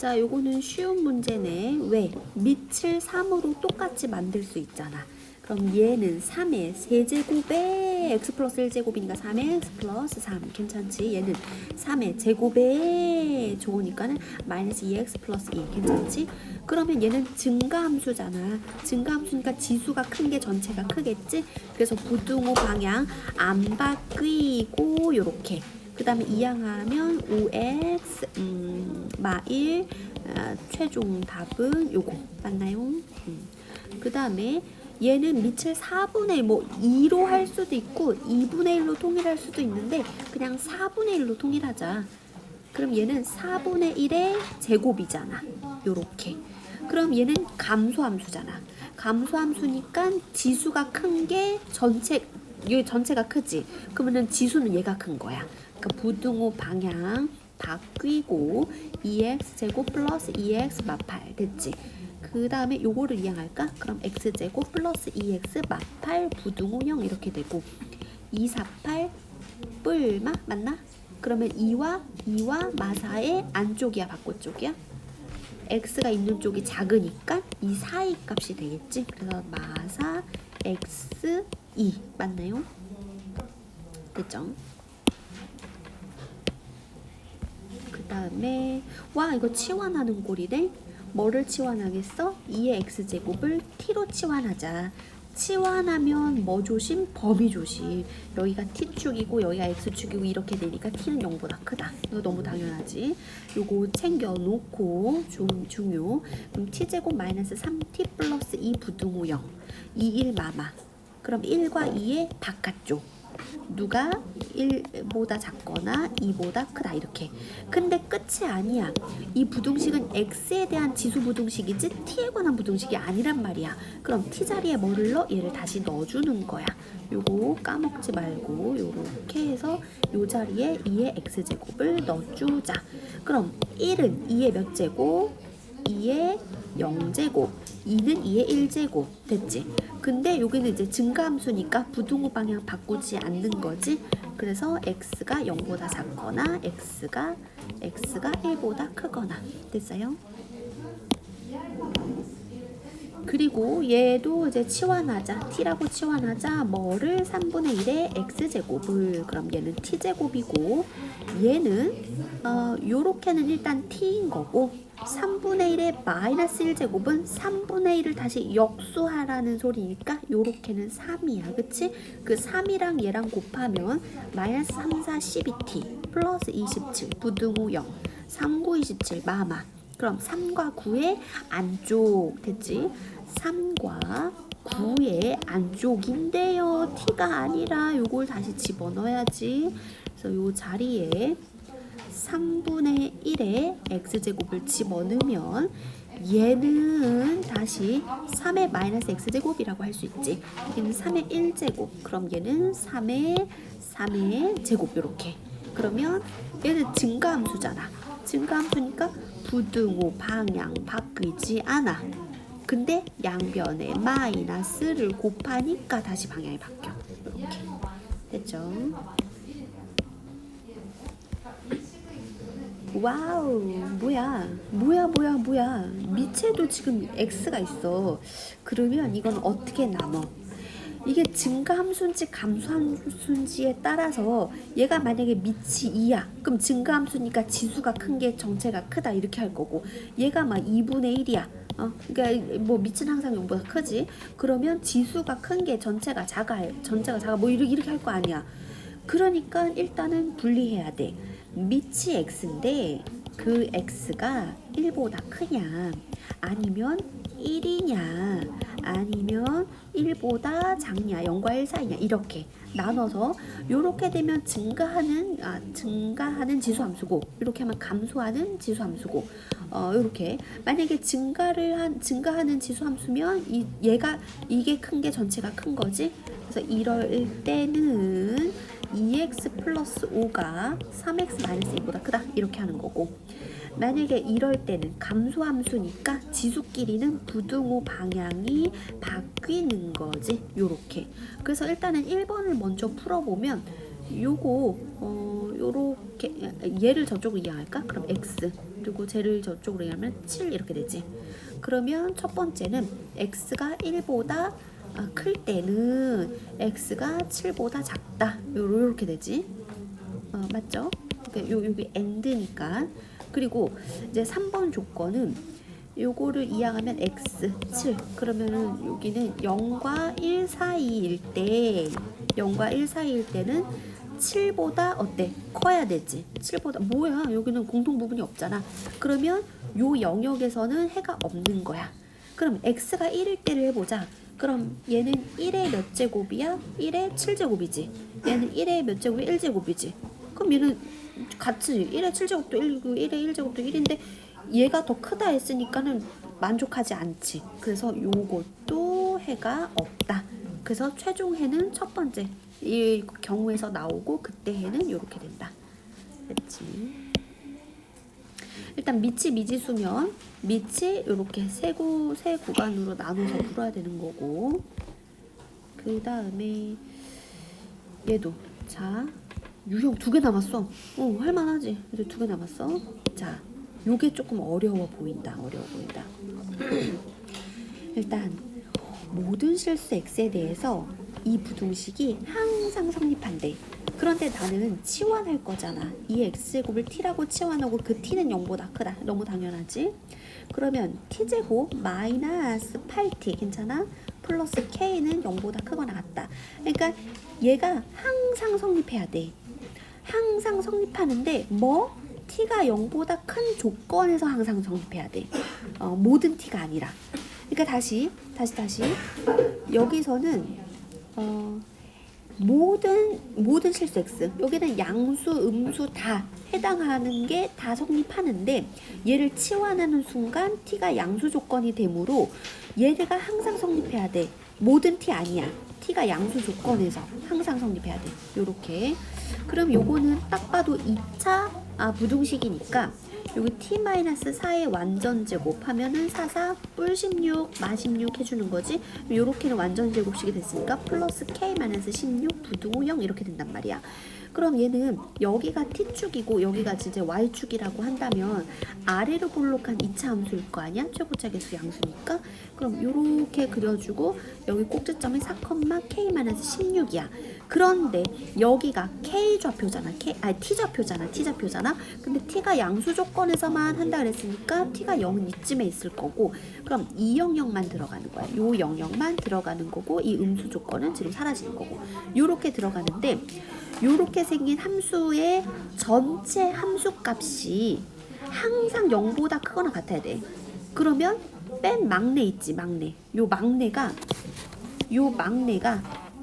자, 요거는 쉬운 문제네. 왜? 밑을 3으로 똑같이 만들 수 있잖아. 그럼 얘는 3의 세제곱에 x 플러스 1제곱이니까 3의 x 플러스 3 괜찮지? 얘는 3의 제곱에 좋으니까는 마이너스 2x 플러스 2 괜찮지? 그러면 얘는 증가함수잖아. 증가함수니까 지수가 큰 게 전체가 크겠지? 그래서 부등호 방향 안 바뀌고 요렇게 그 다음에 이항하면 5x 마1 최종 답은 요거 맞나요? 그 다음에 얘는 밑을 4분의 2로 할 수도 있고 2분의 1로 통일할 수도 있는데 그냥 4분의 1로 통일하자. 그럼 얘는 4분의 1의 제곱이잖아. 요렇게. 그럼 얘는 감소함수잖아. 감소함수니까 지수가 큰 게 여기 전체가 크지. 그러면은 지수는 얘가 큰 거야. 그러니까 부등호 방향 바뀌고 2x 제곱 플러스 2x 마8 됐지. 그 다음에 요거를 이항할까? 그럼 x제곱 플러스 2x 마8 부등호형 이렇게 되고 248 뿔마 맞나? 그러면 2와 마4의 안쪽이야 바깥쪽이야? x가 있는 쪽이 작으니까 이 사이 값이 되겠지? 그래서 마4 x2 맞나요? 됐죠? 그 다음에 와 이거 치환하는 꼴이래. 뭐를 치환하겠어? 2의 x제곱을 t로 치환하자. 치환하면 뭐 조심? 범위 조심. 여기가 t축이고 여기가 x축이고 이렇게 되니까 t는 0보다 크다. 이거 너무 당연하지. 요거 챙겨놓고 중요. 그럼 t제곱 마이너스 3t 플러스 2 부등호 0. 2, 1 마마. 그럼 1과 2의 바깥쪽. 누가 1보다 작거나 2보다 크다 이렇게. 근데 끝이 아니야. 이 부등식은 x에 대한 지수 부등식이지 t에 관한 부등식이 아니란 말이야. 그럼 t 자리에 뭐를 넣어? 얘를 다시 넣어주는 거야. 요거 까먹지 말고 요렇게 해서 요 자리에 2의 x제곱을 넣어주자. 그럼 1은 2의 몇 제곱? 2의 0제곱, 2는 2의 1제곱 됐지? 근데 여기는 이제 증가함수니까 부등호 방향 바꾸지 않는 거지? 그래서 x가 0보다 작거나 x가 1보다 크거나 됐어요? 그리고 얘도 이제 치환하자. t라고 치환하자. 뭐를 3분의 1의 x제곱을 그럼 얘는 t제곱이고 얘는 요렇게는 일단 t인 거고 3분의 1의 마이너스 1제곱은 3분의 1을 다시 역수하라는 소리니까 요렇게는 3이야. 그치? 그 3이랑 얘랑 곱하면 마이너스 3, 4, 12t 플러스 27 부등호 0 3, 9, 27 마마. 그럼 3과 9의 안쪽 됐지? 3과 9의 안쪽인데요. t가 아니라 요걸 다시 집어넣어야지. 그래서 요 자리에 3분의 1의 x제곱을 집어넣으면 얘는 다시 3의 마이너스 x제곱이라고 할 수 있지. 얘는 3의 1제곱. 그럼 얘는 3의 제곱 이렇게. 그러면 얘는 증가함수잖아. 증가함수니까 부등호 방향 바뀌지 않아. 근데 양변에 마이너스를 곱하니까 다시 방향이 바뀌어. 이렇게. 됐죠? 와우 뭐야 밑에도 지금 x가 있어. 그러면 이건 어떻게 나눠? 이게 증가함수인지 감소함수인지에 따라서 얘가 만약에 밑이 2야 그럼 증가함수니까 지수가 큰 게 전체가 크다 이렇게 할 거고 얘가 막 2분의 1이야 그러니까 뭐 밑은 항상 0보다 크지. 그러면 지수가 큰 게 전체가 작아 뭐 이렇게 할 거 아니야. 그러니까 일단은 분리해야 돼. 밑이 x인데 그 x가 1보다 크냐 아니면 1이냐 아니면 1보다 작냐 0과 1 사이냐 이렇게 나눠서 요렇게 되면 증가하는 지수함수고 이렇게 하면 감소하는 지수함수고 요렇게 만약에 증가하는 지수함수면 이게 큰 게 전체가 큰 거지. 그래서 이럴 때는 2x 플러스 5가 3x 마이너스 2보다 크다 이렇게 하는 거고 만약에 이럴 때는 감소함수니까 지수끼리는 부등호 방향이 바뀌는 거지 요렇게. 그래서 일단은 1번을 먼저 풀어보면 요거 요렇게 얘를 저쪽으로 이양할까? 그럼 x 그리고 쟤를 저쪽으로 이양하면 7 이렇게 되지. 그러면 첫 번째는 x가 1보다 클 때는 x가 7보다 작다. 요렇게 되지. 맞죠? 그러니까 여기 end니까. 그리고 이제 3번 조건은 요거를 이항하면 x 7 그러면은 여기는 0과 1 사이일 때 0과 1 사이일 때는 7보다 어때? 커야 되지. 7보다 뭐야? 여기는 공통 부분이 없잖아. 그러면 요 영역에서는 해가 없는 거야. 그럼 x가 1일 때를 해보자. 그럼 얘는 1의 몇 제곱이야? 1의 7제곱이지. 얘는 1의 몇 제곱이 1제곱이지. 그럼 얘는 같이 1의 7제곱도 1이고 1의 1제곱도 1인데 얘가 더 크다 했으니까는 만족하지 않지. 그래서 요것도 해가 없다. 그래서 최종 해는 첫 번째 이 경우에서 나오고 그때 해는 이렇게 된다. 됐지? 일단 밑이 미지수면 밑이 이렇게 세 구간으로 나눠서 풀어야 되는 거고 그 다음에 얘도 자 유형 2개 남았어. 할만하지. 이제 2개 남았어. 자 요게 조금 어려워 보인다. 일단 모든 실수 x에 대해서 이 부등식이 항상 성립한대. 그런데 나는 치환할 거잖아. 이 x제곱을 t라고 치환하고 그 t는 0보다 크다. 너무 당연하지? 그러면 t제곱 마이너스 8t 괜찮아? 플러스 k는 0보다 크거나 같다. 그러니까 얘가 항상 성립해야 돼. 항상 성립하는데 뭐? t가 0보다 큰 조건에서 항상 성립해야 돼. 모든 t가 아니라. 그러니까 다시 여기서는 모든 실수 x 여기는 양수, 음수 다 해당하는 게 다 성립하는데 얘를 치환하는 순간 t가 양수 조건이 되므로 얘가 항상 성립해야 돼. 모든 t 아니야. t가 양수 조건에서 항상 성립해야 돼. 요렇게. 그럼 요거는 딱 봐도 2차 부등식이니까 여기 t-4의 완전 제곱 하면은 4, 4, 뿔 16, 마 16 해주는 거지. 요렇게는 완전 제곱식이 됐으니까 플러스 k-16 부등호형 이렇게 된단 말이야. 그럼 얘는 여기가 t축이고 여기가 진짜 y축이라고 한다면 아래로 볼록한 2차 함수일 거 아니야? 최고차 계수 양수니까. 그럼 요렇게 그려주고 여기 꼭지점이 4, k-16이야. 그런데 여기가 k 좌표잖아. t 좌표잖아. 근데 t가 양수 조건에서만 한다 그랬으니까 t가 0은 이쯤에 있을 거고 그럼 이 영역만 들어가는 거야. 요 영역만 들어가는 거고 이 음수 조건은 지금 사라지는 거고 요렇게 들어가는데 요렇게 생긴 함수의 전체 함수 값이 항상 0보다 크거나 같아야 돼. 그러면 맨 막내 있지, 막내. 요 막내가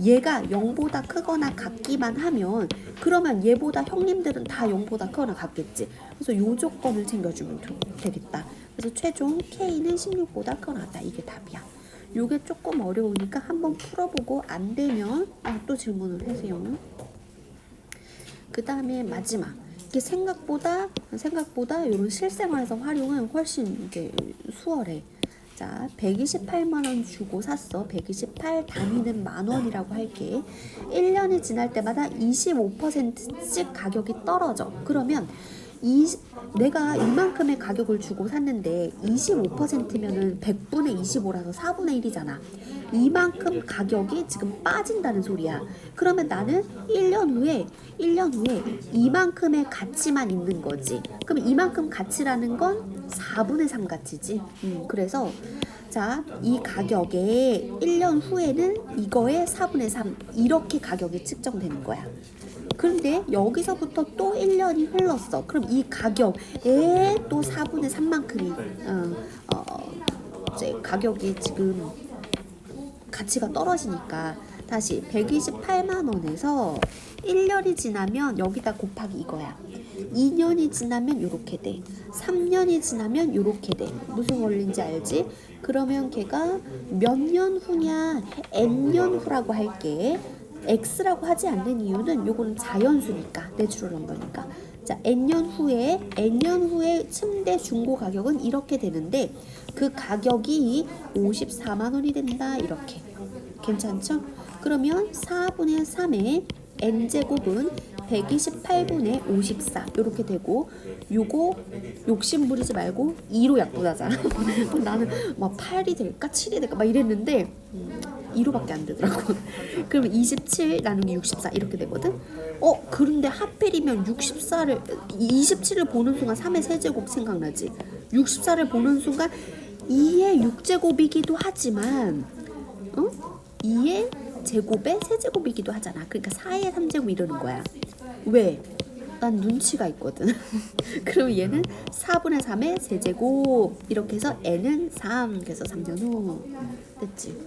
얘가 0보다 크거나 같기만 하면 그러면 얘보다 형님들은 다 0보다 크거나 같겠지. 그래서 요 조건을 챙겨주면 되겠다. 그래서 최종 K는 16보다 크거나 같다. 이게 답이야. 요게 조금 어려우니까 한번 풀어보고 안 되면 또 질문을 하세요. 그 다음에 마지막. 이게 생각보다 이런 실생활에서 활용은 훨씬 이게 수월해. 자, 128만원 주고 샀어. 128 단위는 만원이라고 할게. 1년이 지날 때마다 25%씩 가격이 떨어져. 그러면 내가 이만큼의 가격을 주고 샀는데 25%면은 100분의 25라서 4분의 1이잖아. 이만큼 가격이 지금 빠진다는 소리야. 그러면 나는 1년 후에 이만큼의 가치만 있는 거지. 그럼 이만큼 가치라는 건 4분의 3 가치지. 그래서 자, 이 가격에 1년 후에는 이거의 4분의 3 이렇게 가격이 측정되는 거야. 그런데 여기서부터 또 1년이 흘렀어. 그럼 이 가격에 또 4분의 3만큼이 이제 가격이 지금 가치가 떨어지니까 다시 128만 원에서 1년이 지나면 여기다 곱하기 이거야. 2년이 지나면 요렇게 돼. 3년이 지나면 요렇게 돼. 무슨 원리인지 알지? 그러면 걔가 몇 년 후냐? n년 후라고 할게. x라고 하지 않는 이유는 요거는 자연수니까, 내추럴 넘버니까. 자, n년 후에 침대 중고 가격은 이렇게 되는데 그 가격이 54만 원이 된다. 이렇게. 괜찮죠? 그러면 4분의 3에 n제곱은 128분의 54 이렇게 되고 요거 욕심 부리지 말고 2로 약분하자. 나는 막 8이 될까 7이 될까 막 이랬는데 2로밖에 안 되더라고. 그러면 27 나누기 64 이렇게 되거든. 그런데 하필이면 27을 보는 순간 3의 세제곱 생각나지. 64를 보는 순간 2의 6제곱이기도 하지만 2의 제곱의 세제곱이기도 하잖아. 그러니까 4의 3제곱 이러는 거야. 왜? 난 눈치가 있거든. 그럼 얘는 4분의 3의 세제곱 이렇게 해서 n은 3 그래서 3년 후 됐지.